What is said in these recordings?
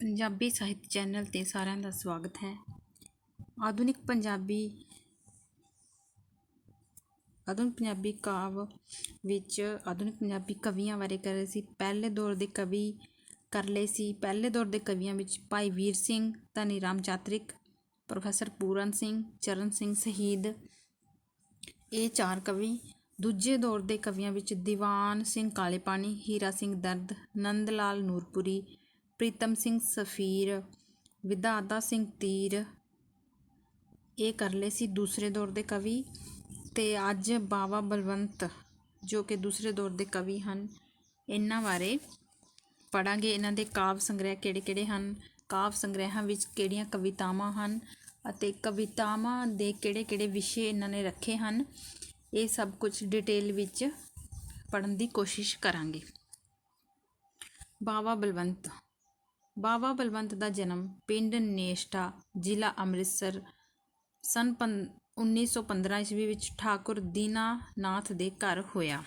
ਪੰਜਾਬੀ ਸਾਹਿਤ ਚੈਨਲ 'ਤੇ ਸਾਰਿਆਂ ਦਾ ਸਵਾਗਤ ਹੈ। ਆਧੁਨਿਕ ਪੰਜਾਬੀ ਕਾਵਿ ਵਿੱਚ ਆਧੁਨਿਕ ਪੰਜਾਬੀ ਕਵੀਆਂ ਬਾਰੇ ਕਰ ਰਹੇ ਸੀ। ਪਹਿਲੇ ਦੌਰ ਦੇ ਕਵੀ ਕਰ ਲਏ ਸੀ। ਪਹਿਲੇ ਦੌਰ ਦੇ ਕਵੀਆਂ ਵਿੱਚ ਭਾਈ ਵੀਰ ਸਿੰਘ, ਧਨੀ ਰਾਮ ਚਾਤ੍ਰਿਕ, ਪ੍ਰੋਫੈਸਰ ਪੂਰਨ ਸਿੰਘ, ਚਰਨ ਸਿੰਘ ਸ਼ਹੀਦ, ਇਹ 4 ਕਵੀ। ਦੂਜੇ ਦੌਰ ਦੇ ਕਵੀਆਂ ਵਿੱਚ ਦੀਵਾਨ ਸਿੰਘ ਕਾਲੇ ਪਾਣੀ, ਹੀਰਾ ਸਿੰਘ ਦਰਦ, ਨੰਦ ਲਾਲ ਨੂਰਪੁਰੀ, ਪ੍ਰੀਤਮ ਸਿੰਘ ਸਫੀਰ, ਵਿਧਾਤਾ ਸਿੰਘ ਤੀਰ, ਇਹ ਕਰ ਲਏ ਸੀ ਦੂਸਰੇ ਦੌਰ ਦੇ ਕਵੀ। ਅਤੇ ਅੱਜ ਬਾਵਾ ਬਲਵੰਤ ਜੋ ਕਿ ਦੂਸਰੇ ਦੌਰ ਦੇ ਕਵੀ ਹਨ, ਇਹਨਾਂ ਬਾਰੇ ਪੜ੍ਹਾਂਗੇ। ਇਹਨਾਂ ਦੇ ਕਾਵਿ ਸੰਗ੍ਰਹਿ ਕਿਹੜੇ ਕਿਹੜੇ ਹਨ, ਕਾਵਿ ਸੰਗ੍ਰਹਿਾਂ ਵਿੱਚ ਕਿਹੜੀਆਂ ਕਵਿਤਾਵਾਂ ਹਨ ਅਤੇ ਕਵਿਤਾਵਾਂ ਦੇ ਕਿਹੜੇ ਕਿਹੜੇ ਵਿਸ਼ੇ ਇਹਨਾਂ ਨੇ ਰੱਖੇ ਹਨ, ਇਹ ਸਭ ਕੁਝ ਡਿਟੇਲ ਵਿੱਚ ਪੜ੍ਹਨ ਦੀ ਕੋਸ਼ਿਸ਼ ਕਰਾਂਗੇ। ਬਾਵਾ ਬਲਵੰਤ ਦਾ ਜਨਮ ਪਿੰਡ ਨੇਸ਼ਟਾ, ਜ਼ਿਲ੍ਹਾ ਅੰਮ੍ਰਿਤਸਰ, ਸੰਨ 1915 ਈਸਵੀ ਵਿੱਚ ਠਾਕੁਰ ਦੀਨਾਨਾਥ ਦੇ ਘਰ ਹੋਇਆ।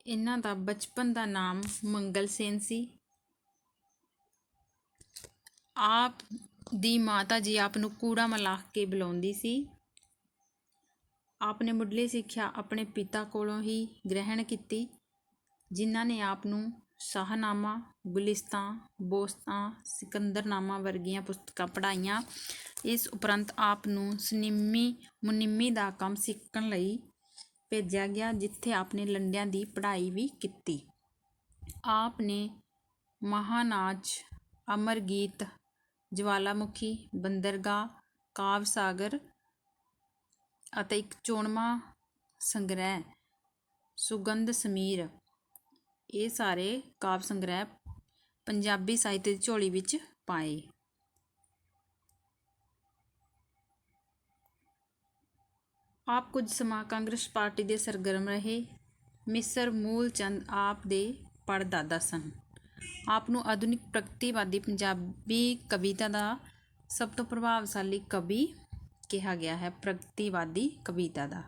ਇਹਨਾਂ ਦਾ ਬਚਪਨ ਦਾ ਨਾਮ ਮੰਗਲ ਸੇਨ ਸੀ। ਆਪ ਦੀ ਮਾਤਾ ਜੀ ਆਪ ਨੂੰ ਕੂੜਾ ਮਲਾਹ ਕੇ ਬੁਲਾਉਂਦੀ ਸੀ। ਆਪ ਨੇ ਮੁੱਢਲੀ ਸਿੱਖਿਆ ਆਪਣੇ ਪਿਤਾ ਕੋਲੋਂ ਹੀ ਗ੍ਰਹਿਣ ਕੀਤੀ, ਜਿਨ੍ਹਾਂ ਨੇ ਆਪ ਨੂੰ ਸ਼ਾਹਨਾਮਾ, ਗੁਲਿਸਤਾਂ, ਬੋਸਤਾਂ, ਸਿਕੰਦਰਨਾਮਾ ਵਰਗੀਆਂ ਪੁਸਤਕਾਂ ਪੜ੍ਹਾਈਆਂ। ਇਸ ਉਪਰੰਤ ਆਪ ਨੂੰ ਮੁਨਿਮੀ ਦਾ ਕੰਮ ਸਿੱਖਣ ਲਈ ਭੇਜਿਆ ਗਿਆ, ਜਿੱਥੇ ਆਪ ਨੇ ਲੰਡਿਆਂ ਦੀ ਪੜ੍ਹਾਈ ਵੀ ਕੀਤੀ। ਆਪ ਨੇ ਮਹਾਨਾਚ, ਅਮਰ ਗੀਤ, ਜਵਾਲਾਮੁਖੀ, ਬੰਦਰਗਾਹ, ਕਾਵਿ ਸਾਗਰ ਅਤੇ ਇੱਕ 94ਵਾਂ ਸੰਗ੍ਰਹਿ ਸੁਗੰਧ ਸਮੀਰ, ਇਹ ਸਾਰੇ ਕਾਵਿ ਸੰਗ੍ਰਹਿ ਪੰਜਾਬੀ ਸਾਹਿਤ ਦੀ ਝੋਲੀ ਵਿੱਚ ਪਾਏ। ਆਪ ਕੁਝ ਸਮਾਂ ਕਾਂਗਰਸ ਪਾਰਟੀ ਦੇ ਸਰਗਰਮ ਰਹੇ। ਮਿਸਰ ਮੂਲ ਚੰਦ ਆਪ ਦੇ ਪੜਦਾਦਾ ਸਨ। ਆਪ ਨੂੰ ਆਧੁਨਿਕ ਪ੍ਰਗਤੀਵਾਦੀ ਪੰਜਾਬੀ ਕਵਿਤਾ ਦਾ ਸਭ ਤੋਂ ਪ੍ਰਭਾਵਸ਼ਾਲੀ ਕਵੀ ਕਿਹਾ ਗਿਆ ਹੈ। ਪ੍ਰਗਤੀਵਾਦੀ ਕਵਿਤਾ ਦਾ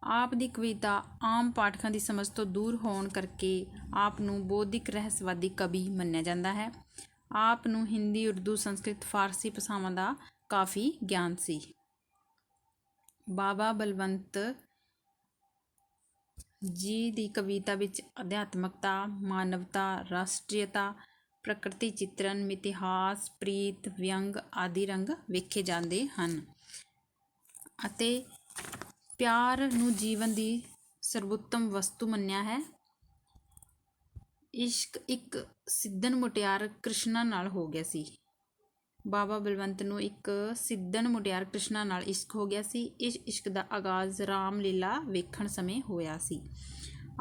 ਆਪ ਦੀ ਕਵਿਤਾ ਆਮ ਪਾਠਕਾਂ ਦੀ ਸਮਝ ਤੋਂ ਦੂਰ ਹੋਣ ਕਰਕੇ ਆਪ ਨੂੰ ਬੌਧਿਕ ਰਹੱਸਵਾਦੀ ਕਵੀ ਮੰਨਿਆ ਜਾਂਦਾ ਹੈ। ਆਪ ਨੂੰ ਹਿੰਦੀ, ਉਰਦੂ, ਸੰਸਕ੍ਰਿਤ, ਫਾਰਸੀ ਭਾਸ਼ਾਵਾਂ ਦਾ ਕਾਫੀ ਗਿਆਨ ਸੀ। ਬਾਵਾ ਬਲਵੰਤ ਜੀ ਦੀ ਕਵਿਤਾ ਵਿੱਚ ਅਧਿਆਤਮਕਤਾ, ਮਾਨਵਤਾ, ਰਾਸ਼ਟਰੀਅਤਾ, ਪ੍ਰਕਿਰਤੀ ਚਿੱਤਰਨ, ਮਿਥਿਹਾਸ, ਪ੍ਰੀਤ, ਵਿਅੰਗ ਆਦਿ ਰੰਗ ਵੇਖੇ ਜਾਂਦੇ ਹਨ ਅਤੇ ਪਿਆਰ ਨੂੰ ਜੀਵਨ ਦੀ ਸਰਵੋਤਮ ਵਸਤੂ ਮੰਨਿਆ ਹੈ। ਇਸ਼ਕ ਇੱਕ ਸਿੱਧਣ ਮੁਟਿਆਰ ਕ੍ਰਿਸ਼ਨਾ ਨਾਲ ਹੋ ਗਿਆ ਸੀ। ਬਾਵਾ ਬਲਵੰਤ ਨੂੰ ਇੱਕ ਸਿੱਧਣ ਮੁਟਿਆਰ ਕ੍ਰਿਸ਼ਨਾ ਨਾਲ ਇਸ਼ਕ ਹੋ ਗਿਆ ਸੀ। ਇਸ ਇਸ਼ਕ ਦਾ ਆਗਾਜ਼ ਰਾਮਲੀਲਾ ਵੇਖਣ ਸਮੇਂ ਹੋਇਆ ਸੀ।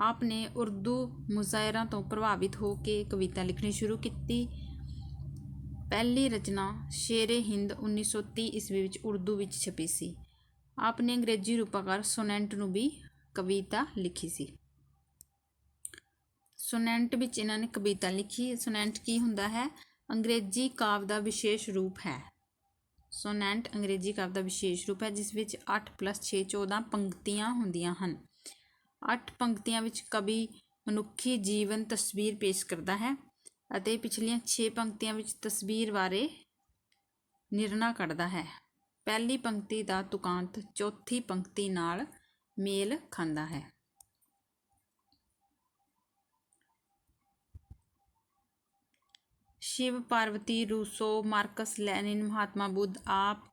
ਆਪ ਨੇ ਉਰਦੂ ਮੁਜ਼ਾਇਰਾਂ ਤੋਂ ਪ੍ਰਭਾਵਿਤ ਹੋ ਕੇ ਕਵਿਤਾ ਲਿਖਣੀ ਸ਼ੁਰੂ ਕੀਤੀ। ਪਹਿਲੀ ਰਚਨਾ ਸ਼ੇਰ-ਏ-ਹਿੰਦ 1930 ਈਸਵੀ ਵਿੱਚ ਉਰਦੂ ਵਿੱਚ ਛਪੀ ਸੀ। ਆਪ ਨੇ ਅੰਗਰੇਜ਼ੀ ਰੂਪਾਕਾਰ ਸੋਨੈਂਟ ਨੂੰ ਵੀ ਕਵਿਤਾ ਲਿਖੀ ਸੀ। ਸੋਨੈਂਟ ਵਿੱਚ ਇਹਨਾਂ ਨੇ ਕਵਿਤਾ ਲਿਖੀ। ਸੋਨੈਂਟ ਕੀ ਹੁੰਦਾ ਹੈ? ਅੰਗਰੇਜ਼ੀ ਕਾਵਿ ਦਾ ਵਿਸ਼ੇਸ਼ ਰੂਪ ਹੈ। ਸੋਨੈਂਟ ਅੰਗਰੇਜ਼ੀ ਕਾਵਿ ਦਾ ਵਿਸ਼ੇਸ਼ ਰੂਪ ਹੈ, ਜਿਸ ਵਿੱਚ 8 + 6 14 ਪੰਕਤੀਆਂ ਹੁੰਦੀਆਂ ਹਨ। 8 ਪੰਕਤੀਆਂ ਵਿੱਚ ਕਵੀ ਮਨੁੱਖੀ ਜੀਵਨ ਤਸਵੀਰ ਪੇਸ਼ ਕਰਦਾ ਹੈ ਅਤੇ ਪਿਛਲੀਆਂ 6 ਪੰਕਤੀਆਂ ਵਿੱਚ ਤਸਵੀਰ ਬਾਰੇ ਨਿਰਣਾ ਕੱਢਦਾ ਹੈ। ਪਹਿਲੀ ਪੰਕਤੀ ਦਾ ਤੁਕਾਂਤ ਚੌਥੀ ਪੰਕਤੀ ਨਾਲ ਮੇਲ ਖਾਂਦਾ ਹੈ। Shiv, Parvati, Rousseau, Marx, Lenin, Mahatma Buddha ਆਪ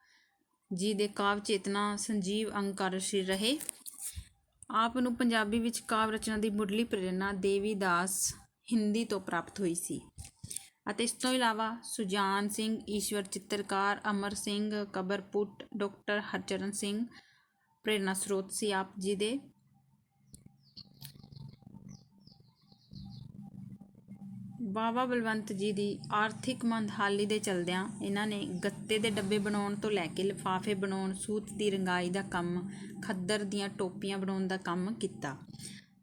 ਜੀ ਦੇ ਕਾਵਿ ਚੇਤਨਾ ਸੰਜੀਵ ਅੰਗ ਕਾਰਜਸ਼ੀਲ ਰਹੇ। ਆਪ ਨੂੰ ਪੰਜਾਬੀ ਵਿੱਚ ਕਾਵਿ ਰਚਨਾ ਦੀ ਮੁੱਢਲੀ ਪ੍ਰੇਰਨਾ ਦੇਵੀਦਾਸ ਹਿੰਦੀ ਤੋਂ ਪ੍ਰਾਪਤ ਹੋਈ ਸੀ ਅਤੇ ਇਸ ਤੋਂ ਇਲਾਵਾ ਸੁਜਾਨ ਸਿੰਘ, ਈਸ਼ਵਰ ਚਿੱਤਰਕਾਰ, ਅਮਰ ਸਿੰਘ, ਕਬਰਪੁੱਟ, ਡਾਕਟਰ ਹਰਚਰਨ ਸਿੰਘ ਪ੍ਰੇਰਨਾ ਸਰੋਤ ਸੀ ਆਪ ਜੀ ਦੇ। ਬਾਵਾ ਬਲਵੰਤ ਜੀ ਦੀ ਆਰਥਿਕ ਮੰਦਹਾਲੀ ਦੇ ਚਲਦਿਆਂ ਇਹਨਾਂ ਨੇ ਗੱਤੇ ਦੇ ਡੱਬੇ ਬਣਾਉਣ ਤੋਂ ਲੈ ਕੇ ਲਿਫਾਫੇ ਬਣਾਉਣ, ਸੂਤ ਦੀ ਰੰਗਾਈ ਦਾ ਕੰਮ, ਖੱਦਰ ਦੀਆਂ ਟੋਪੀਆਂ ਬਣਾਉਣ ਦਾ ਕੰਮ ਕੀਤਾ।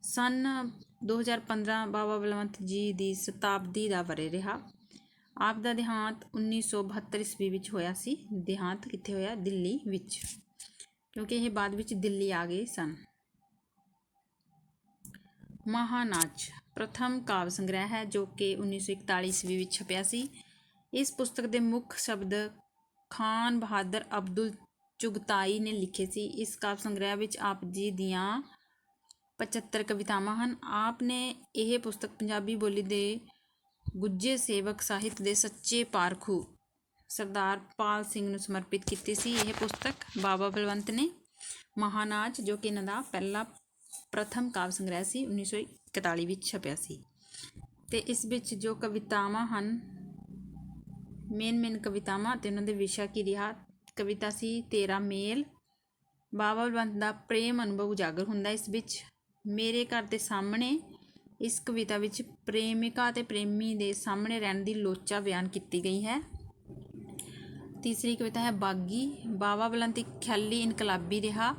ਸੰਨ 2015 ਬਾਵਾ ਬਲਵੰਤ ਜੀ ਦੀ ਸ਼ਤਾਬਦੀ ਦਾ ਵਰ੍ਹੇ ਰਿਹਾ। ਆਪ ਦਾ ਦੇਹਾਂਤ 1972 ਈਸਵੀ ਵਿੱਚ ਹੋਇਆ ਸੀ। ਦੇਹਾਂਤ ਕਿੱਥੇ ਹੋਇਆ? ਦਿੱਲੀ ਵਿੱਚ। ਕਿਉਂਕਿ ਇਹ ਬਾਅਦ ਵਿੱਚ ਦਿੱਲੀ ਆ ਗਏ ਸਨ। ਮਹਾਨਾਚ ਪ੍ਰਥਮ ਕਾਵਿ ਸੰਗ੍ਰਹਿ ਹੈ ਜੋ ਕਿ 1941 ਈਸਵੀ ਵਿੱਚ ਛਪਿਆ ਸੀ। ਇਸ ਪੁਸਤਕ ਦੇ ਮੁੱਖ ਸ਼ਬਦ ਖਾਨ ਬਹਾਦਰ ਅਬਦੁਲ ਚੁਗਤਾਈ ਨੇ ਲਿਖੇ ਸੀ। ਇਸ ਕਾਵਿ ਸੰਗ੍ਰਹਿ ਵਿੱਚ ਆਪ ਜੀ ਦੀਆਂ 75 ਕਵਿਤਾਵਾਂ ਹਨ। ਆਪ ਨੇ ਇਹ ਪੁਸਤਕ ਪੰਜਾਬੀ ਬੋਲੀ ਦੇ ਗੁੱਜੇ ਸੇਵਕ ਸਾਹਿਤ ਦੇ ਸੱਚੇ ਪਾਰਖੂ ਸਰਦਾਰ ਪਾਲ ਸਿੰਘ ਨੂੰ ਸਮਰਪਿਤ ਕੀਤੀ ਸੀ। ਇਹ ਪੁਸਤਕ ਬਾਬਾ ਬਲਵੰਤ ਨੇ ਮਹਾਨਾਚ ਜੋ ਕਿ ਇਹਨਾਂ ਦਾ ਪ੍ਰਥਮ ਕਾਵਿ ਸੰਗ੍ਰਹਿ ਸੀ 1941 ਵਿੱਚ ਛਪਿਆ ਸੀ। ਅਤੇ ਇਸ ਵਿੱਚ ਜੋ ਕਵਿਤਾਵਾਂ ਹਨ ਮੇਨ ਕਵਿਤਾਵਾਂ ਅਤੇ ਉਹਨਾਂ ਦੇ ਵਿਸ਼ਾ ਕੀ ਰਿਹਾ। ਕਵਿਤਾ ਸੀ ਤੇਰਾ ਮੇਲ। ਬਾਬਾ ਬਲਵੰਤ ਦਾ ਪ੍ਰੇਮ ਅਨੁਭਵ ਉਜਾਗਰ ਹੁੰਦਾ ਇਸ ਵਿੱਚ। ਮੇਰੇ ਘਰ ਦੇ ਸਾਹਮਣੇ ਇਸ ਕਵਿਤਾ ਵਿੱਚ ਪ੍ਰੇਮਿਕਾ ਅਤੇ ਪ੍ਰੇਮੀ ਦੇ ਸਾਹਮਣੇ ਰਹਿਣ ਦੀ ਲੋਚਾ ਬਿਆਨ ਕੀਤੀ ਗਈ ਹੈ। ਤੀਸਰੀ ਕਵਿਤਾ ਹੈ ਬਾਗੀ। ਬਾਬਾ ਬਲਵੰਤ ਇੱਕ ਖਿਆਲੀ ਇਨਕਲਾਬੀ ਰਿਹਾ।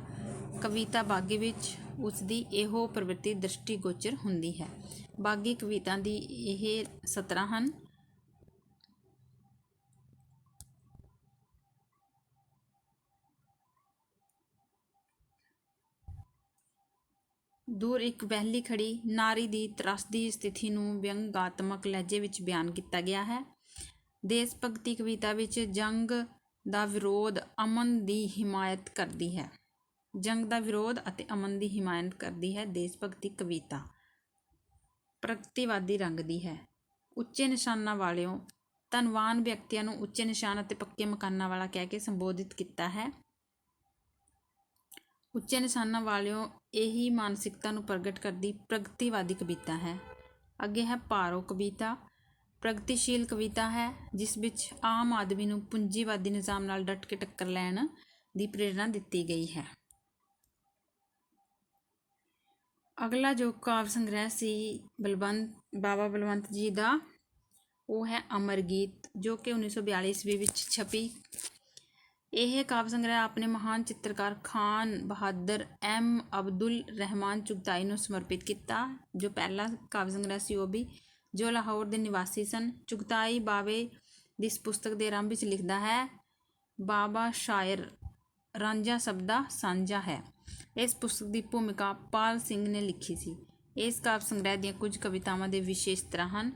ਕਵਿਤਾ ਬਾਗੀ ਵਿੱਚ ਉਸ ਦੀ ਇਹੋ ਪ੍ਰਵਿਰਤੀ ਦ੍ਰਿਸ਼ਟੀਗੋਚਰ ਹੁੰਦੀ ਹੈ। ਬਾਗੀ ਕਵਿਤਾ ਦੀ ਇਹ 17 ਹਨ। ਦੂਰ ਇੱਕ ਵਹਿਲੀ ਖੜੀ ਨਾਰੀ ਦੀ ਤਰਾਸਦੀ ਸਥਿਤੀ ਨੂੰ ਵਿਅੰਗਾਤਮਕ ਲਹਿਜੇ ਵਿੱਚ ਬਿਆਨ ਕੀਤਾ ਗਿਆ ਹੈ। ਦੇਸ਼ ਭਗਤੀ ਕਵਿਤਾ ਵਿੱਚ ਜੰਗ ਦਾ ਵਿਰੋਧ ਅਮਨ ਦੀ ਹਿਮਾਇਤ ਕਰਦੀ ਹੈ। ਜੰਗ ਦਾ ਵਿਰੋਧ ਅਤੇ ਅਮਨ ਦੀ ਹਿਮਾਇਤ ਕਰਦੀ ਹੈ ਦੇਸ਼ ਭਗਤੀ ਕਵਿਤਾ। ਪ੍ਰਗਤੀਵਾਦੀ ਰੰਗ ਦੀ ਹੈ। ਉੱਚੇ ਨਿਸ਼ਾਨਾਂ ਵਾਲਿਓ ਧਨਵਾਨ ਵਿਅਕਤੀਆਂ ਨੂੰ ਉੱਚੇ ਨਿਸ਼ਾਨ ਅਤੇ ਪੱਕੇ ਮਕਾਨਾਂ ਵਾਲਾ ਕਹਿ ਕੇ ਸੰਬੋਧਿਤ ਕੀਤਾ ਹੈ। ਉੱਚੇ ਨਿਸ਼ਾਨਾਂ ਵਾਲਿਓ ਇਹੀ ਮਾਨਸਿਕਤਾ ਨੂੰ ਪ੍ਰਗਟ ਕਰਦੀ ਪ੍ਰਗਤੀਵਾਦੀ ਕਵਿਤਾ ਹੈ। ਅੱਗੇ ਹੈ ਭਾਰੋ ਕਵਿਤਾ। ਪ੍ਰਗਤੀਸ਼ੀਲ ਕਵਿਤਾ ਹੈ ਜਿਸ ਵਿੱਚ ਆਮ ਆਦਮੀ ਨੂੰ ਪੂੰਜੀਵਾਦੀ ਨਿਜ਼ਾਮ ਨਾਲ ਡਟ ਕੇ ਟੱਕਰ ਲੈਣ ਦੀ ਪ੍ਰੇਰਨਾ ਦਿੱਤੀ ਗਈ ਹੈ। ਅਗਲਾ ਜੋ ਕਾਵਿ ਸੰਗ੍ਰਹਿ ਸੀ ਬਾਬਾ ਬਲਵੰਤ ਜੀ ਦਾ ਉਹ ਹੈ ਅਮਰ ਗੀਤ ਜੋ ਕਿ 1942 ਈਸਵੀ ਵਿੱਚ ਛਪੀ। ਇਹ ਕਾਵਿ ਸੰਗ੍ਰਹਿ ਆਪਣੇ ਮਹਾਨ ਚਿੱਤਰਕਾਰ ਖਾਨ ਬਹਾਦਰ ਅਬਦੁਲ ਰਹਿਮਾਨ ਚੁਗਤਾਈ ਨੂੰ ਸਮਰਪਿਤ ਕੀਤਾ। ਜੋ ਪਹਿਲਾ ਕਾਵਿ ਸੰਗ੍ਰਹਿ ਸੀ ਉਹ ਵੀ ਜੋ ਲਾਹੌਰ ਦੇ ਨਿਵਾਸੀ ਸਨ। ਚੁਗਤਾਈ ਬਾਵੇ ਦੀ ਇਸ ਪੁਸਤਕ ਦੇ ਆਰੰਭ ਵਿੱਚ ਲਿਖਦਾ ਹੈ ਬਾਬਾ ਸ਼ਾਇਰ ਰਾਂਝਾ ਸਭ ਦਾ ਸਾਂਝਾ ਹੈ। ਇਸ ਪੁਸਤਕ ਦੀ ਭੂਮਿਕਾ ਪਾਲ ਸਿੰਘ ਨੇ ਲਿਖੀ ਸੀ। ਇਸ ਕਾਵਿ ਸੰਗ੍ਰਹਿ ਦੀਆਂ ਕੁਝ ਕਵਿਤਾਵਾਂ ਦੇ ਵਿਸ਼ੇਸ਼ ਤਰ੍ਹਾਂ ਹਨ।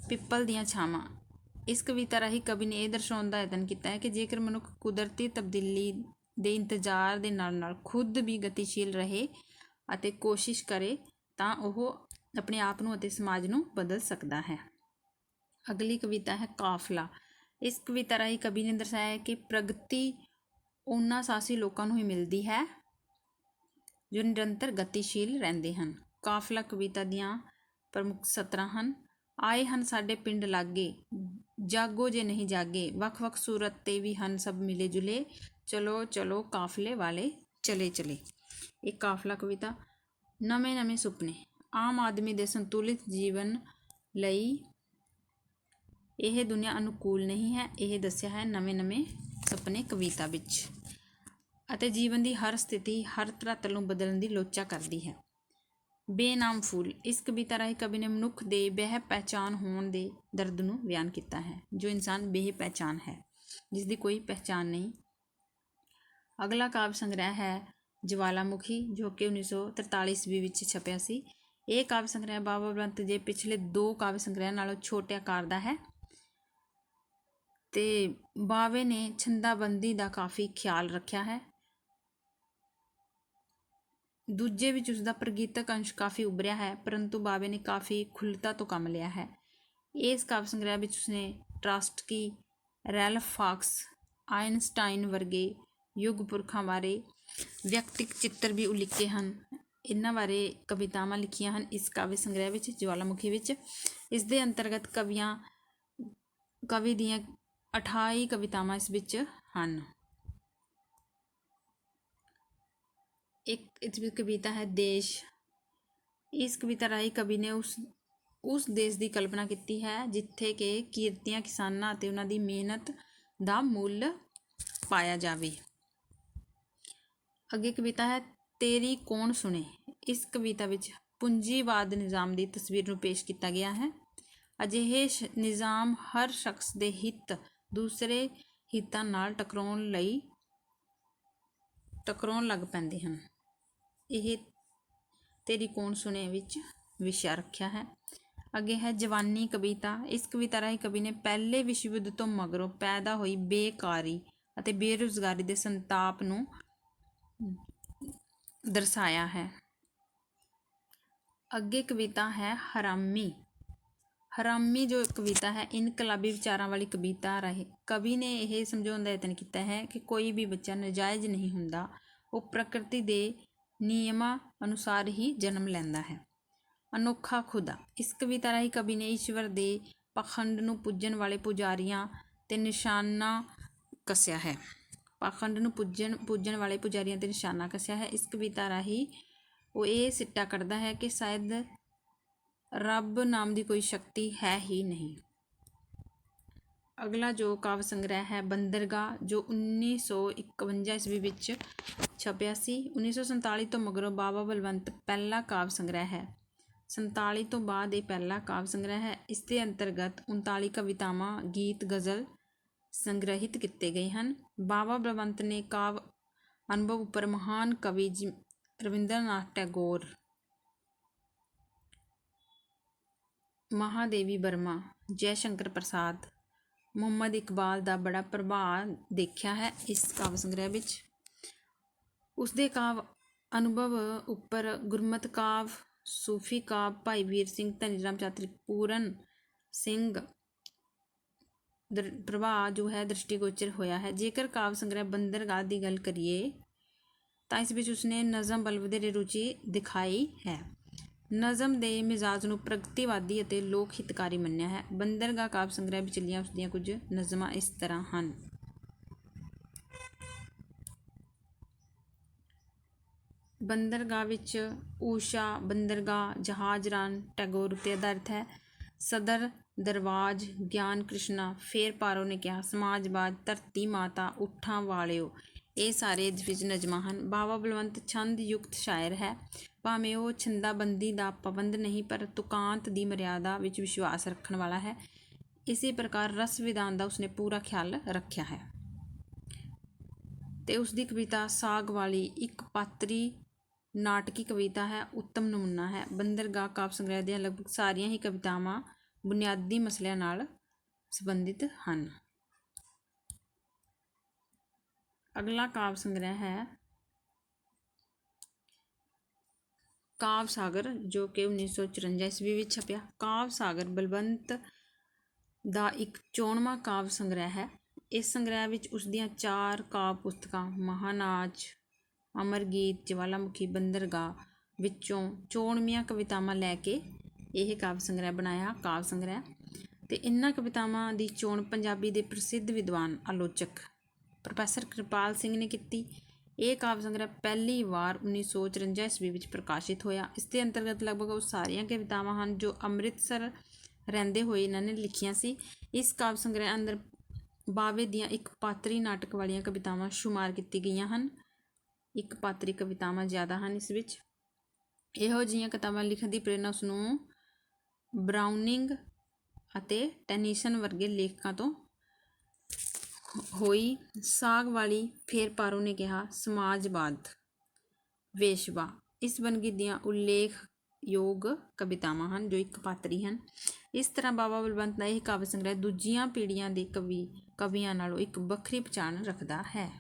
ਪਿੱਪਲ ਦੀਆਂ ਛਾਵਾਂ। ਇਸ ਕਵਿਤਾ ਰਾਹੀਂ ਕਵੀ ਨੇ ਇਹ ਦਰਸਾਉਣ ਦਾ ਯਤਨ ਕੀਤਾ ਹੈ ਕਿ ਜੇਕਰ ਮਨੁੱਖ ਕੁਦਰਤੀ ਤਬਦੀਲੀ ਦੇ ਇੰਤਜ਼ਾਰ ਦੇ ਨਾਲ ਖੁਦ ਵੀ ਗਤੀਸ਼ੀਲ ਰਹੇ ਅਤੇ ਕੋਸ਼ਿਸ਼ ਕਰੇ ਤਾਂ ਉਹ ਆਪਣੇ ਆਪ ਨੂੰ ਅਤੇ ਸਮਾਜ ਨੂੰ ਬਦਲ ਸਕਦਾ ਹੈ। ਅਗਲੀ ਕਵਿਤਾ ਹੈ ਕਾਫਲਾ। ਇਸ ਕਵਿਤਾ ਰਾਹੀਂ ਕਵੀ ਨੇ ਦਰਸਾਇਆ ਕਿ ਪ੍ਰਗਤੀ ਉਹਨਾਂ ਸਾਹਸੀ ਲੋਕਾਂ ਨੂੰ ਹੀ ਮਿਲਦੀ ਹੈ ਜੋ ਨਿਰੰਤਰ ਗਤੀਸ਼ੀਲ ਰਹਿੰਦੇ ਹਨ। ਕਾਫਲਾ ਕਵਿਤਾ ਦੀਆਂ ਪ੍ਰਮੁੱਖ ਸਤਰਾਂ ਹਨ। ਆਏ ਹਨ ਸਾਡੇ ਪਿੰਡ ਲਾਗੇ ਜਾਗੋ ਜੇ ਨਹੀਂ ਜਾਗੇ ਵੱਖ ਸੂਰਤ 'ਤੇ ਵੀ ਹਨ ਸਭ ਮਿਲੇ ਜੁਲੇ ਚਲੋ ਚਲੋ ਕਾਫਲੇ ਵਾਲੇ ਚਲੇ ਚਲੇ। ਇਹ ਕਾਫਲਾ ਕਵਿਤਾ। ਨਵੇਂ ਸੁਪਨੇ। ਆਮ ਆਦਮੀ ਦੇ ਸੰਤੁਲਿਤ ਜੀਵਨ ਲਈ ਇਹ ਦੁਨੀਆ ਅਨੁਕੂਲ ਨਹੀਂ ਹੈ ਇਹ ਦੱਸਿਆ ਹੈ ਨਵੇਂ ਸੁਪਨੇ ਕਵਿਤਾ ਵਿੱਚ। ਅਤੇ ਜੀਵਨ ਦੀ ਹਰ ਸਥਿਤੀ ਹਰ ਧਰਾਤਲ ਨੂੰ ਬਦਲਣ ਦੀ ਲੋਚਾ ਕਰਦੀ ਹੈ। ਬੇਨਾਮ ਫੂਲ। ਇਸ ਕਵਿਤਾ ਰਾਹੀਂ ਕਵੀ ਨੇ ਮਨੁੱਖ ਦੇ ਬੇਹ ਪਹਿਚਾਨ ਹੋਣ ਦੇ ਦਰਦ ਨੂੰ ਬਿਆਨ ਕੀਤਾ ਹੈ। ਜੋ ਇਨਸਾਨ ਬੇਹ ਪਹਿਚਾਨ ਹੈ ਜਿਸ ਦੀ ਕੋਈ ਪਹਿਚਾਨ ਨਹੀਂ। ਅਗਲਾ ਕਾਵਿ ਸੰਗ੍ਰਹਿ ਹੈ ਜਵਾਲਾਮੁਖੀ ਜੋ ਕਿ 1943 ਈਸਵੀ ਵਿੱਚ ਛਪਿਆ ਸੀ। ਇਹ ਕਾਵਿ ਸੰਗ੍ਰਹਿ ਬਾਬਾ ਬਲਵੰਤ ਦੇ ਪਿਛਲੇ 2 ਕਾਵਿ ਸੰਗ੍ਰਹਿ ਨਾਲੋਂ ਛੋਟੇ ਆਕਾਰ ਦਾ ਹੈ ਅਤੇ ਬਾਵੇ ਨੇ ਛੰਦਾਬੰਦੀ ਦਾ ਕਾਫੀ ਖਿਆਲ ਰੱਖਿਆ ਹੈ। ਦੂਜੇ ਵਿੱਚ ਉਸਦਾ ਪ੍ਰਗੀਤਕ ਅੰਸ਼ ਕਾਫੀ ਉਭਰਿਆ ਹੈ ਪਰੰਤੂ ਬਾਵੇ ਨੇ ਕਾਫੀ ਖੁੱਲ੍ਹਤਾ ਤੋਂ ਕੰਮ ਲਿਆ ਹੈ। ਇਸ ਕਾਵਿ ਸੰਗ੍ਰਹਿ ਵਿੱਚ ਉਸਨੇ ਟਰਾਟਸਕੀ ਰੈਲਫ ਵਾਕਸ ਆਇਨਸਟਾਈਨ ਵਰਗੇ ਯੁੱਗ ਪੁਰਖਾਂ ਬਾਰੇ ਵਿਅਕਤਿਕ ਚਿੱਤਰ ਵੀ ਉਲੀਕੇ ਹਨ। ਇਹਨਾਂ ਬਾਰੇ ਕਵਿਤਾਵਾਂ ਲਿਖੀਆਂ ਹਨ ਇਸ ਕਾਵਿ ਸੰਗ੍ਰਹਿ ਵਿੱਚ ਜਵਾਲਾਮੁਖੀ ਵਿੱਚ। ਇਸ ਦੇ ਅੰਤਰਗਤ ਕਵੀ ਦੀਆਂ 28 ਕਵਿਤਾਵਾਂ ਇਸ ਵਿੱਚ ਹਨ। ਇੱਕ ਇਸ ਵਿੱਚ ਕਵਿਤਾ ਹੈ ਦੇਸ਼। ਇਸ ਕਵਿਤਾ ਰਾਹੀਂ ਕਵੀ ਨੇ ਉਸ ਦੇਸ਼ ਦੀ ਕਲਪਨਾ ਕੀਤੀ ਹੈ ਜਿੱਥੇ ਕਿ ਕਿਰਤੀਆਂ ਕਿਸਾਨਾਂ ਅਤੇ ਉਹਨਾਂ ਦੀ ਮਿਹਨਤ ਦਾ ਮੁੱਲ ਪਾਇਆ ਜਾਵੇ। ਅੱਗੇ ਕਵਿਤਾ ਹੈ ਤੇਰੀ ਕੌਣ ਸੁਣੇ। ਇਸ ਕਵਿਤਾ ਵਿੱਚ ਪੂੰਜੀਵਾਦ ਨਿਜ਼ਾਮ ਦੀ ਤਸਵੀਰ ਨੂੰ ਪੇਸ਼ ਕੀਤਾ ਗਿਆ ਹੈ। ਅਜਿਹੇ ਨਿਜ਼ਾਮ ਹਰ ਸ਼ਖਸ ਦੇ ਹਿੱਤ ਦੂਸਰੇ ਹਿੱਤਾਂ ਨਾਲ ਟਕਰਾਉਣ ਲਈ ਟਕਰਾਉਣ ਲੱਗ ਪੈਂਦੇ ਹਨ। ਇਹ ਤੇਰੀ ਕੌਣ ਸੁਣੇ ਵਿੱਚ ਵਿਸ਼ਾ ਰੱਖਿਆ ਹੈ। ਅੱਗੇ ਹੈ ਜਵਾਨੀ ਕਵਿਤਾ। ਇਸ ਕਵਿਤਾ ਰਾਹੀਂ ਕਵੀ ਨੇ ਪਹਿਲੇ ਵਿਸ਼ਵ ਯੁੱਧ ਤੋਂ ਮਗਰੋਂ ਪੈਦਾ ਹੋਈ ਬੇਕਾਰੀ ਅਤੇ ਬੇਰੁਜ਼ਗਾਰੀ ਦੇ ਸੰਤਾਪ ਨੂੰ ਦਰਸਾਇਆ ਹੈ। ਅੱਗੇ ਕਵਿਤਾ ਹੈ ਹਰਾਮੀ। ਹਰਾਮੀ ਜੋ ਕਵਿਤਾ ਹੈ ਇਨਕਲਾਬੀ ਵਿਚਾਰਾਂ ਵਾਲੀ ਕਵਿਤਾ ਰਾਹੀਂ ਕਵੀ ਨੇ ਇਹ ਸਮਝਾਉਣ ਦਾ ਯਤਨ ਕੀਤਾ ਹੈ ਕਿ ਕੋਈ ਵੀ ਬੱਚਾ ਨਜਾਇਜ਼ ਨਹੀਂ ਹੁੰਦਾ, ਉਹ ਪ੍ਰਕਿਰਤੀ ਦੇ ਨਿਯਮਾਂ ਅਨੁਸਾਰ ਹੀ ਜਨਮ ਲੈਂਦਾ ਹੈ। ਅਨੋਖਾ ਖੁਦਾ। ਇਸ ਕਵਿਤਾ ਰਾਹੀਂ ਕਵੀ ਨੇ ਈਸ਼ਵਰ ਦੇ ਪਾਖੰਡ ਨੂੰ ਪੂਜਣ ਵਾਲੇ ਪੁਜਾਰੀਆਂ ਤੇ ਨਿਸ਼ਾਨਾ ਕੱਸਿਆ ਹੈ। ਪਾਖੰਡ ਨੂੰ ਪੂਜਣ ਵਾਲੇ ਪੁਜਾਰੀਆਂ ਤੇ ਨਿਸ਼ਾਨਾ ਕੱਸਿਆ ਹੈ। ਇਸ ਕਵਿਤਾ ਰਾਹੀਂ ਉਹ ਇਹ ਸਿੱਟਾ ਕੱਢਦਾ ਹੈ ਕਿ ਸ਼ਾਇਦ ਰੱਬ ਨਾਮ ਦੀ ਕੋਈ ਸ਼ਕਤੀ ਹੈ ਹੀ ਨਹੀਂ। ਅਗਲਾ ਜੋ ਕਾਵਿ ਸੰਗ੍ਰਹਿ ਹੈ ਬੰਦਰਗਾਹ, ਜੋ 1951 ਈਸਵੀ ਵਿੱਚ ਛਪਿਆ ਸੀ। 1947 ਤੋਂ ਮਗਰੋਂ ਬਾਬਾ ਬਲਵੰਤ ਪਹਿਲਾ ਕਾਵਿ ਸੰਗ੍ਰਹਿ ਹੈ। 47 ਤੋਂ ਬਾਅਦ ਇਹ ਪਹਿਲਾ ਕਾਵਿ ਸੰਗ੍ਰਹਿ ਹੈ। ਇਸ ਦੇ ਅੰਤਰਗਤ 39 ਕਵਿਤਾਵਾਂ, ਗੀਤ, ਗਜ਼ਲ ਸੰਗ੍ਰਹਿਤ ਕੀਤੇ ਗਏ ਹਨ। ਬਾਬਾ ਬਲਵੰਤ ਨੇ ਕਾਵਿ ਅਨੁਭਵ ਉੱਪਰ ਮਹਾਨ ਕਵੀ ਰਵਿੰਦਰਨਾਥ ਟੈਗੋਰ, ਮਹਾਦੇਵੀ ਵਰਮਾ, ਜੈ ਸ਼ੰਕਰ ਪ੍ਰਸਾਦ, ਮੁਹੰਮਦ ਇਕਬਾਲ ਦਾ ਬੜਾ ਪ੍ਰਭਾਵ ਦੇਖਿਆ ਹੈ ਇਸ ਕਾਵਿ ਸੰਗ੍ਰਹਿ ਵਿੱਚ। ਉਸਦੇ ਕਾਵਿ ਅਨੁਭਵ ਉੱਪਰ ਗੁਰਮਤਿ ਕਾਵਿ, ਸੂਫੀ ਕਾਵਿ, ਭਾਈ ਵੀਰ ਸਿੰਘ, ਧਨੀ ਰਾਮ ਚਾਤ੍ਰਿਕ, ਪੂਰਨ ਸਿੰਘ ਪ੍ਰਭਾਵ ਜੋ ਹੈ ਦ੍ਰਿਸ਼ਟੀਗੋਚਰ ਹੋਇਆ ਹੈ। ਜੇਕਰ ਕਾਵਿ ਸੰਗ੍ਰਹਿ ਬੰਦਰਗਾਹ ਦੀ ਗੱਲ ਕਰੀਏ ਤਾਂ ਇਸ ਵਿੱਚ ਉਸਨੇ ਨਜ਼ਮ ਵੱਲ ਵਧੇਰੇ ਰੁਚੀ ਦਿਖਾਈ ਹੈ। ਨਜ਼ਮ ਦੇ ਮਿਜ਼ਾਜ ਨੂੰ ਪ੍ਰਗਤੀਵਾਦੀ ਅਤੇ ਲੋਕ ਹਿਤਕਾਰੀ ਮੰਨਿਆ ਹੈ। ਬੰਦਰਗਾਹ ਕਾਵਿ ਸੰਗ੍ਰਹਿ ਵਿਚਲੀਆਂ ਉਸਦੀਆਂ ਕੁਝ ਨਜ਼ਮਾਂ ਇਸ ਤਰ੍ਹਾਂ ਹਨ। ਬੰਦਰਗਾਹ ਵਿੱਚ ਊਸ਼ਾ, ਬੰਦਰਗਾਹ, ਜਹਾਜ਼ਰਾਨ ਟੈਗੋਰ ਉੱਤੇ ਆਧਾਰਿਤ ਹੈ। ਸਦਰ ਦਰਵਾਜ਼, ਗਿਆਨ ਕ੍ਰਿਸ਼ਨਾ, ਫੇਰ ਪਾਰੋ ਨੇ ਕਿਹਾ, ਸਮਾਜਵਾਦ, ਧਰਤੀ ਮਾਤਾ, ਊਠਾਂ ਵਾਲਿਓ, ਇਹ ਸਾਰੇ ਇਸ ਵਿੱਚ ਨਜ਼ਮਾਂ ਹਨ। ਬਾਬਾ ਬਲਵੰਤ ਛੰਦ ਯੁਕਤ ਸ਼ਾਇਰ ਹੈ। ਭਾਵੇਂ ਉਹ ਛੰਦਾਬੰਦੀ ਦਾ ਪਾਬੰਦ ਨਹੀਂ, ਪਰ ਤੁਕਾਂਤ ਦੀ ਮਰਿਆਦਾ ਵਿੱਚ ਵਿਸ਼ਵਾਸ ਰੱਖਣ ਵਾਲਾ ਹੈ। ਇਸੇ ਪ੍ਰਕਾਰ ਰਸ ਵਿਧਾਨ ਦਾ ਉਸਨੇ ਪੂਰਾ ਖਿਆਲ ਰੱਖਿਆ ਹੈ। ਤੇ ਉਸਦੀ ਕਵਿਤਾ ਸਾਗ ਵਾਲੀ ਇੱਕ ਪਾਤਰੀ ਨਾਟਕੀ ਕਵਿਤਾ ਹੈ, ਉੱਤਮ ਨਮੂਨਾ ਹੈ। ਬੰਦਰਗਾਹ ਕਾਵਿ ਸੰਗ੍ਰਹਿ ਦੀਆਂ ਲਗਭਗ ਸਾਰੀਆਂ ਹੀ ਕਵਿਤਾਵਾਂ ਬੁਨਿਆਦੀ ਮਸਲਿਆਂ ਨਾਲ ਸੰਬੰਧਿਤ ਹਨ। ਅਗਲਾ ਕਾਵਿ ਸੰਗ੍ਰਹਿ ਹੈ ਕਾਵਿ ਸਾਗਰ, ਜੋ ਕਿ 1954 ਈਸਵੀ ਵਿੱਚ ਛਪਿਆ। ਕਾਵਿ ਸਾਗਰ ਬਲਵੰਤ ਦਾ ਇੱਕ 54ਵਾਂ ਕਾਵਿ ਸੰਗ੍ਰਹਿ ਹੈ। ਇਸ ਸੰਗ੍ਰਹਿ ਵਿੱਚ ਉਸਦੀਆਂ 4 ਕਾਵਿ ਪੁਸਤਕਾਂ ਮਹਾਨਾਚ, ਅਮਰ ਗੀਤ, ਜਵਾਲਾਮੁਖੀ, ਬੰਦਰਗਾਹ ਵਿੱਚੋਂ 54ਵੀਆਂ ਕਵਿਤਾਵਾਂ ਲੈ ਕੇ ਇਹ ਕਾਵਿ ਸੰਗ੍ਰਹਿ ਬਣਾਇਆ ਕਾਵਿ ਸੰਗ੍ਰਹਿ। ਤੇ ਇਹਨਾਂ ਕਵਿਤਾਵਾਂ ਦੀ ਚੋਣ ਪੰਜਾਬੀ ਦੇ ਪ੍ਰਸਿੱਧ ਵਿਦਵਾਨ ਆਲੋਚਕ ਪ੍ਰੋਫੈਸਰ ਕਿਰਪਾਲ ਸਿੰਘ ਨੇ ਕੀਤੀ। ਇਹ ਕਾਵਿ ਸੰਗ੍ਰਹਿ ਪਹਿਲੀ ਵਾਰ 1954 ਈਸਵੀ ਵਿੱਚ ਪ੍ਰਕਾਸ਼ਿਤ ਹੋਇਆ। ਇਸ ਦੇ ਅੰਤਰਗਤ ਲਗਭਗ ਉਹ ਸਾਰੀਆਂ ਕਵਿਤਾਵਾਂ ਹਨ ਜੋ ਅੰਮ੍ਰਿਤਸਰ ਰਹਿੰਦੇ ਹੋਏ ਇਹਨਾਂ ਨੇ ਲਿਖੀਆਂ ਸੀ। ਇਸ ਕਾਵਿ ਸੰਗ੍ਰਹਿ ਅੰਦਰ ਬਾਵੇ ਦੀਆਂ ਇੱਕ ਪਾਤਰੀ ਨਾਟਕ ਵਾਲੀਆਂ ਕਵਿਤਾਵਾਂ ਸ਼ੁਮਾਰ ਕੀਤੀ ਗਈਆਂ ਹਨ। ਇੱਕ ਪਾਤਰੀ ਕਵਿਤਾਵਾਂ ਜ਼ਿਆਦਾ ਹਨ ਇਸ ਵਿੱਚ। ਇਹੋ ਜਿਹੀਆਂ ਕਿਤਾਬਾਂ ਲਿਖਣ ਦੀ ਪ੍ਰੇਰਨਾ ਉਸਨੂੰ ਬਰਾਉਨਿੰਗ ਅਤੇ ਟੈਨੀਸਨ ਵਰਗੇ ਲੇਖਕਾਂ ਤੋਂ ਹੋਈ। ਸਾਗ ਵਾਲੀ, ਫੇਰ ਪਾਰੋ ਨੇ ਕਿਹਾ, ਸਮਾਜਵਾਦ, ਵੇਸ਼ਵਾ ਇਸ ਵੰਨਗੀ ਦੀਆਂ ਉਲੇਖਯੋਗ ਕਵਿਤਾਵਾਂ ਹਨ ਜੋ ਇੱਕ ਪਾਤਰੀ ਹਨ। ਇਸ ਤਰ੍ਹਾਂ ਬਾਬਾ ਬਲਵੰਤ ਦਾ ਇਹ ਕਾਵਿ ਸੰਗ੍ਰਹਿ ਦੂਜੀਆਂ ਪੀੜ੍ਹੀਆਂ ਦੇ ਕਵੀਆਂ ਨਾਲੋਂ ਇੱਕ ਵੱਖਰੀ ਪਛਾਣ ਰੱਖਦਾ ਹੈ।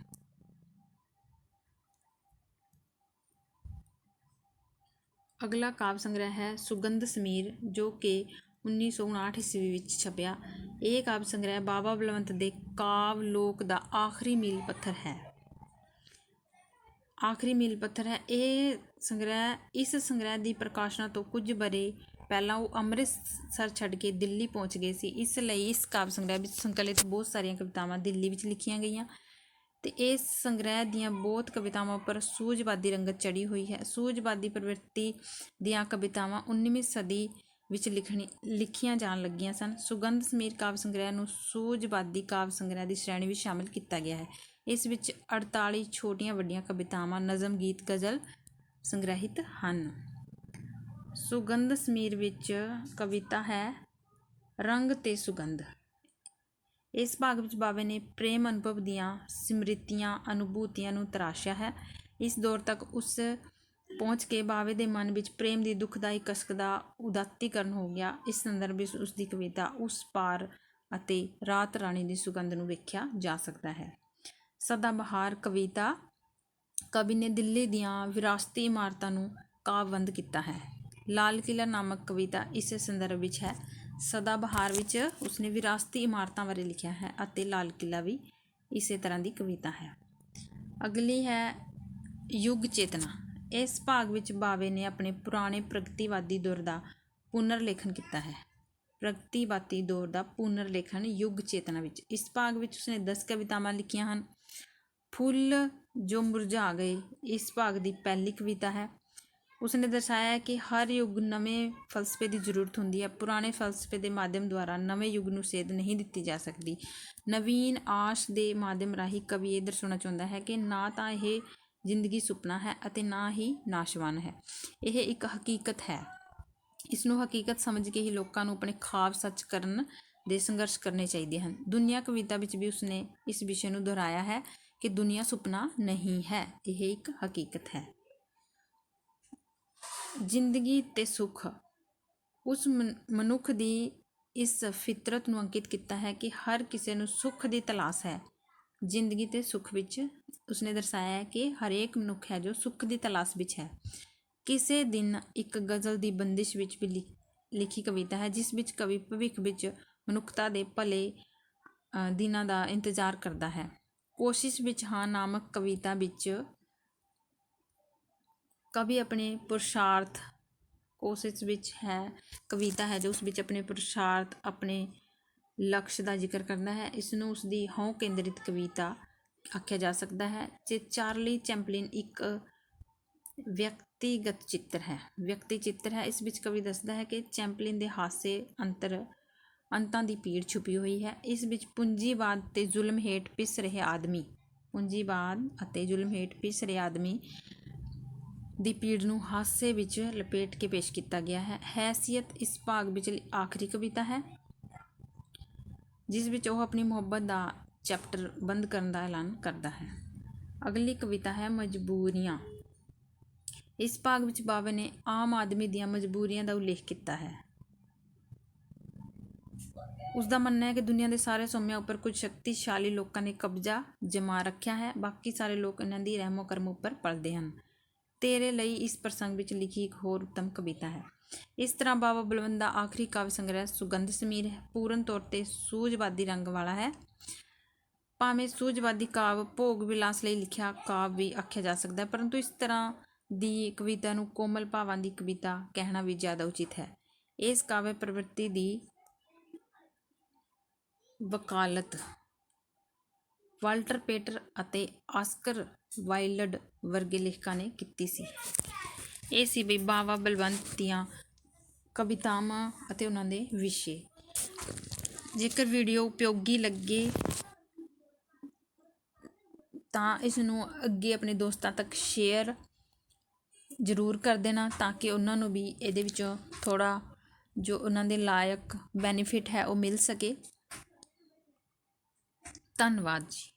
ਅਗਲਾ ਕਾਵਿ ਸੰਗ੍ਰਹਿ ਹੈ ਸੁਗੰਧ ਸਮੀਰ, ਜੋ ਕਿ 1959 ਈਸਵੀ ਵਿੱਚ ਛਪਿਆ। ਇਹ ਕਾਵਿ ਸੰਗ੍ਰਹਿ ਬਾਬਾ ਬਲਵੰਤ ਦੇ ਕਾਵਿ ਲੋਕ ਦਾ ਆਖਰੀ ਮੀਲ ਪੱਥਰ ਹੈ। ਇਸ ਸੰਗ੍ਰਹਿ ਦੀ ਪ੍ਰਕਾਸ਼ਨਾ ਤੋਂ ਕੁਝ ਵਰ੍ਹੇ ਪਹਿਲਾਂ ਉਹ ਅੰਮ੍ਰਿਤਸਰ ਛੱਡ ਕੇ ਦਿੱਲੀ ਪਹੁੰਚ ਗਏ ਸੀ। ਇਸ ਲਈ ਇਸ ਕਾਵਿ ਸੰਗ੍ਰਹਿ ਵਿੱਚ ਸੰਕਲਿਤ ਬਹੁਤ ਸਾਰੀਆਂ ਕਵਿਤਾਵਾਂ ਦਿੱਲੀ ਵਿੱਚ ਲਿਖੀਆਂ ਗਈਆਂ। ਤੇ ਇਸ ਸੰਗ੍ਰਹਿ ਦੀਆਂ ਬਹੁਤ ਕਵਿਤਾਵਾਂ ਉੱਪਰ ਸੂਝਵਾਦੀ ਰੰਗਤ ਚੜ੍ਹੀ ਹੋਈ ਹੈ। ਸੂਝਵਾਦੀ ਪ੍ਰਵਿਰਤੀ ਦੀਆਂ ਕਵਿਤਾਵਾਂ 19ਵੀਂ ਸਦੀ ਵਿੱਚ ਲਿਖੀਆਂ ਜਾਣ ਲੱਗੀਆਂ ਸਨ। ਸੁਗੰਧ ਸਮੀਰ ਕਾਵਿ ਸੰਗ੍ਰਹਿ ਨੂੰ ਸੂਝਵਾਦੀ ਕਾਵਿ ਸੰਗ੍ਰਹਿ ਦੀ ਸ਼੍ਰੇਣੀ ਵਿੱਚ ਸ਼ਾਮਿਲ ਕੀਤਾ ਗਿਆ ਹੈ। ਇਸ ਵਿੱਚ 48 ਛੋਟੀਆਂ ਵੱਡੀਆਂ ਕਵਿਤਾਵਾਂ, ਨਜ਼ਮ, ਗੀਤ, ਗਜ਼ਲ ਸੰਗ੍ਰਹਿਤ ਹਨ। ਸੁਗੰਧ ਸਮੀਰ ਵਿੱਚ ਕਵਿਤਾ ਹੈ ਰੰਗ ਤੇ ਸੁਗੰਧ। ਇਸ ਭਾਗ ਵਿੱਚ ਬਾਵੇ ਨੇ ਪ੍ਰੇਮ ਅਨੁਭਵ ਦੀਆਂ ਸਮ੍ਰਿਤੀਆਂ ਅਨੁਭੂਤੀਆਂ ਨੂੰ ਤਰਾਸ਼ਿਆ ਹੈ। ਇਸ ਦੌਰ ਤੱਕ ਉਸ ਪਹੁੰਚ ਕੇ ਬਾਵੇ ਦੇ ਮਨ ਵਿੱਚ ਪ੍ਰੇਮ ਦੀ ਦੁਖਦਾਈ ਕਸ਼ਕ ਦਾ ਉਦਾਤੀਕਰਨ ਹੋ ਗਿਆ। ਇਸ ਸੰਦਰਭ ਵਿੱਚ ਉਸ ਦੀ ਕਵਿਤਾ ਉਸ ਪਾਰ ਅਤੇ ਰਾਤ ਰਾਣੀ ਦੀ ਸੁਗੰਧ ਨੂੰ ਵੇਖਿਆ ਜਾ ਸਕਦਾ ਹੈ। ਸਦਾਬਹਾਰ ਕਵਿਤਾ ਕਵੀ ਨੇ ਦਿੱਲੀ ਦੀਆਂ ਵਿਰਾਸਤੀ ਇਮਾਰਤਾਂ ਨੂੰ ਕਾਵਿਬੰਦ ਕੀਤਾ ਹੈ। ਲਾਲ ਕਿਲ੍ਹਾ ਨਾਮਕ ਕਵਿਤਾ ਇਸੇ ਸੰਦਰਭ ਵਿੱਚ ਹੈ। ਸਦਾਬਹਾਰ ਵਿੱਚ ਉਸਨੇ ਵਿਰਾਸਤੀ ਇਮਾਰਤਾਂ ਬਾਰੇ ਲਿਖਿਆ ਹੈ ਅਤੇ ਲਾਲ ਕਿਲ੍ਹਾ ਵੀ ਇਸੇ ਤਰ੍ਹਾਂ ਦੀ ਕਵਿਤਾ ਹੈ। ਅਗਲੀ ਹੈ ਯੁੱਗ ਚੇਤਨਾ। ਇਸ ਭਾਗ ਵਿੱਚ ਬਾਵੇ ਨੇ ਆਪਣੇ ਪੁਰਾਣੇ ਪ੍ਰਗਤੀਵਾਦੀ ਦੌਰ ਦਾ ਪੁਨਰ ਲੇਖਨ ਕੀਤਾ ਹੈ। ਪ੍ਰਗਤੀਵਾਦੀ ਦੌਰ ਦਾ ਪੁਨਰ ਲੇਖਨ ਯੁੱਗ ਚੇਤਨਾ ਵਿੱਚ। ਇਸ ਭਾਗ ਵਿੱਚ ਉਸਨੇ 10 ਕਵਿਤਾਵਾਂ ਲਿਖੀਆਂ ਹਨ। ਫੁੱਲ ਜੋ ਮੁਰਝਾ ਗਏ ਇਸ ਭਾਗ ਦੀ ਪਹਿਲੀ ਕਵਿਤਾ ਹੈ। ਉਸਨੇ ਦਰਸਾਇਆ ਹੈ ਕਿ ਹਰ ਯੁੱਗ ਨਵੇਂ ਫਲਸਫੇ ਦੀ ਜ਼ਰੂਰਤ ਹੁੰਦੀ ਹੈ। ਪੁਰਾਣੇ ਫਲਸਫੇ ਦੇ ਮਾਧਿਅਮ ਦੁਆਰਾ ਨਵੇਂ ਯੁੱਗ ਨੂੰ ਸੇਧ ਨਹੀਂ ਦਿੱਤੀ ਜਾ ਸਕਦੀ। ਨਵੀਨ ਆਸ਼ ਦੇ ਮਾਧਿਅਮ ਰਾਹੀਂ ਕਵੀ ਇਹ ਦਰਸਾਉਣਾ ਚਾਹੁੰਦਾ ਹੈ ਕਿ ਨਾ ਤਾਂ ਇਹ ਜ਼ਿੰਦਗੀ ਸੁਪਨਾ ਹੈ ਅਤੇ ਨਾ ਹੀ ਨਾਸ਼ਵਾਨ ਹੈ। ਇਹ ਇੱਕ ਹਕੀਕਤ ਹੈ। ਇਸ ਨੂੰ ਹਕੀਕਤ ਸਮਝ ਕੇ ਹੀ ਲੋਕਾਂ ਨੂੰ ਆਪਣੇ ਖਾਬ ਸੱਚ ਕਰਨ ਦੇ ਸੰਘਰਸ਼ ਕਰਨੇ ਚਾਹੀਦੇ ਹਨ। ਦੁਨੀਆ ਕਵਿਤਾ ਵਿੱਚ ਵੀ ਉਸਨੇ ਇਸ ਵਿਸ਼ੇ ਨੂੰ ਦੁਹਰਾਇਆ ਹੈ ਕਿ ਦੁਨੀਆ ਸੁਪਨਾ ਨਹੀਂ ਹੈ, ਇਹ ਇੱਕ ਹਕੀਕਤ ਹੈ। ਜ਼ਿੰਦਗੀ ਤੇ ਸੁੱਖ। ਉਸ ਮਨੁੱਖ ਦੀ ਇਸ ਫਿਤਰਤ ਨੂੰ ਅੰਕਿਤ ਕੀਤਾ ਹੈ ਕਿ ਹਰ ਕਿਸੇ ਨੂੰ ਸੁੱਖ ਦੀ ਤਲਾਸ਼ ਹੈ। ਜ਼ਿੰਦਗੀ ਤੇ ਸੁੱਖ ਵਿੱਚ ਉਸਨੇ ਦਰਸਾਇਆ ਹੈ ਕਿ ਹਰੇਕ ਮਨੁੱਖ ਹੈ ਜੋ ਸੁੱਖ ਦੀ ਤਲਾਸ਼ ਵਿੱਚ ਹੈ। ਕਿਸੇ ਦਿਨ ਇੱਕ ਗਜ਼ਲ ਦੀ ਬੰਦਿਸ਼ ਵਿੱਚ ਵੀ ਲਿਖੀ ਕਵਿਤਾ ਹੈ, ਜਿਸ ਵਿੱਚ ਕਵੀ ਭਵਿੱਖ ਵਿੱਚ ਮਨੁੱਖਤਾ ਦੇ ਭਲੇ ਦਿਨਾਂ ਦਾ ਇੰਤਜ਼ਾਰ ਕਰਦਾ ਹੈ। ਕੋਸ਼ਿਸ਼ ਵਿੱਚ ਹਾਂ ਨਾਮਕ ਕਵਿਤਾ ਵਿੱਚ ਕਵੀ ਆਪਣੇ ਪੁਰਸ਼ਾਰਥ ਕੋਸ਼ਿਸ਼ ਵਿੱਚ ਹੈ ਕਵਿਤਾ ਹੈ ਜੋ ਉਸ ਵਿੱਚ ਆਪਣੇ ਪੁਰਸ਼ਾਰਥ ਆਪਣੇ ਲਕਸ਼ ਦਾ ਜ਼ਿਕਰ ਕਰਦਾ ਹੈ। ਇਸ ਨੂੰ ਉਸ ਦੀ ਹਉ ਕੇਂਦਰਿਤ ਕਵਿਤਾ ਆਖਿਆ ਜਾ ਸਕਦਾ ਹੈ। ਜੇ ਚਾਰਲੀ ਚੈਪਲਿਨ ਇੱਕ ਵਿਅਕਤੀਗਤ ਚਿੱਤਰ ਹੈ। ਇਸ ਵਿੱਚ ਕਵੀ ਦੱਸਦਾ ਹੈ ਕਿ ਚੈਪਲਿਨ ਦੇ ਹਾਸੇ ਅੰਤਾਂ ਦੀ ਪੀੜ ਛੁਪੀ ਹੋਈ ਹੈ। ਇਸ ਵਿੱਚ ਪੂੰਜੀਵਾਦ ਤੇ ਜ਼ੁਲਮ ਹੇਠ ਪਿਸ ਰਹੇ ਆਦਮੀ ਦੀ ਪੀੜ ਨੂੰ ਹਾਸੇ ਵਿੱਚ ਲਪੇਟ ਕੇ ਪੇਸ਼ ਕੀਤਾ ਗਿਆ ਹੈ। ਹੈਸੀਅਤ ਇਸ ਭਾਗ ਵਿਚਲੀ ਆਖਰੀ ਕਵਿਤਾ ਹੈ, ਜਿਸ ਵਿੱਚ ਉਹ ਆਪਣੀ ਮੁਹੱਬਤ ਦਾ ਚੈਪਟਰ ਬੰਦ ਕਰਨ ਦਾ ਐਲਾਨ ਕਰਦਾ ਹੈ। ਅਗਲੀ ਕਵਿਤਾ ਹੈ ਮਜਬੂਰੀਆਂ। ਇਸ ਭਾਗ ਵਿੱਚ ਬਾਵੇ ਨੇ ਆਮ ਆਦਮੀ ਦੀਆਂ ਮਜਬੂਰੀਆਂ ਦਾ ਉਲੇਖ ਕੀਤਾ ਹੈ। ਉਸ ਦਾ ਮੰਨਣਾ ਹੈ ਕਿ ਦੁਨੀਆ ਦੇ ਸਾਰੇ ਸੋਮਿਆਂ ਉੱਪਰ ਕੁਝ ਸ਼ਕਤੀਸ਼ਾਲੀ ਲੋਕਾਂ ਨੇ ਕਬਜ਼ਾ ਜਮਾ ਰੱਖਿਆ ਹੈ, ਬਾਕੀ ਸਾਰੇ ਲੋਕ ਇਹਨਾਂ ਦੀ ਰਹਿਮੋ ਕਰਮ ਉੱਪਰ ਪਲਦੇ ਹਨ। ਤੇਰੇ ਲਈ ਇਸ ਪ੍ਰਸੰਗ ਵਿੱਚ ਲਿਖੀ ਇੱਕ ਹੋਰ ਉੱਤਮ ਕਵਿਤਾ ਹੈ। ਇਸ ਤਰ੍ਹਾਂ ਬਾਵਾ ਬਲਵੰਤ ਦਾ ਆਖਰੀ ਕਾਵਿ ਸੰਗ੍ਰਹਿ ਸੁਗੰਧ ਸਮੀਰ ਹੈ। ਪੂਰਨ ਤੌਰ ਤੇ ਸੂਝਵਾਦੀ ਰੰਗ ਵਾਲਾ ਹੈ। ਭਾਵੇਂ ਸੂਝਵਾਦੀ ਕਾਵਿ ਭੋਗ ਵਿਲਾਸ ਲਈ ਲਿਖਿਆ ਕਾਵਿ ਵੀ ਆਖਿਆ ਜਾ ਸਕਦਾ ਹੈ, ਪਰੰਤੂ ਇਸ ਤਰ੍ਹਾਂ ਦੀ ਕਵਿਤਾ ਨੂੰ ਕੋਮਲ ਭਾਵਾਂ ਦੀ ਕਵਿਤਾ ਕਹਿਣਾ ਵੀ ਜ਼ਿਆਦਾ ਉਚਿਤ ਹੈ। ਇਸ ਕਾਵਿ ਪ੍ਰਵਿਰਤੀ ਦੀ ਵਕਾਲਤ ਵਾਲਟਰ ਪੇਟਰ ਅਤੇ ਆਸਕਰ ਵਾਈਲਡ ਵਰਗੇ ਲੇਖਕਾਂ ਨੇ ਕੀਤੀ ਸੀ। ਇਹ ਸੀ ਬਈ ਬਾਵਾ ਬਲਵੰਤ ਦੀਆਂ ਕਵਿਤਾਵਾਂ ਅਤੇ ਉਹਨਾਂ ਦੇ ਵਿਸ਼ੇ। ਜੇਕਰ ਵੀਡੀਓ ਉਪਯੋਗੀ ਲੱਗੇ ਤਾਂ ਇਸ ਨੂੰ ਅੱਗੇ ਆਪਣੇ ਦੋਸਤਾਂ ਤੱਕ ਸ਼ੇਅਰ ਜ਼ਰੂਰ ਕਰ ਦੇਣਾ, ਤਾਂ ਕਿ ਉਹਨਾਂ ਨੂੰ ਵੀ ਇਹਦੇ ਵਿੱਚੋਂ ਥੋੜ੍ਹਾ ਜੋ ਉਹਨਾਂ ਦੇ ਲਾਇਕ ਬੈਨੀਫਿਟ ਹੈ ਉਹ ਮਿਲ ਸਕੇ। ਧੰਨਵਾਦ ਜੀ।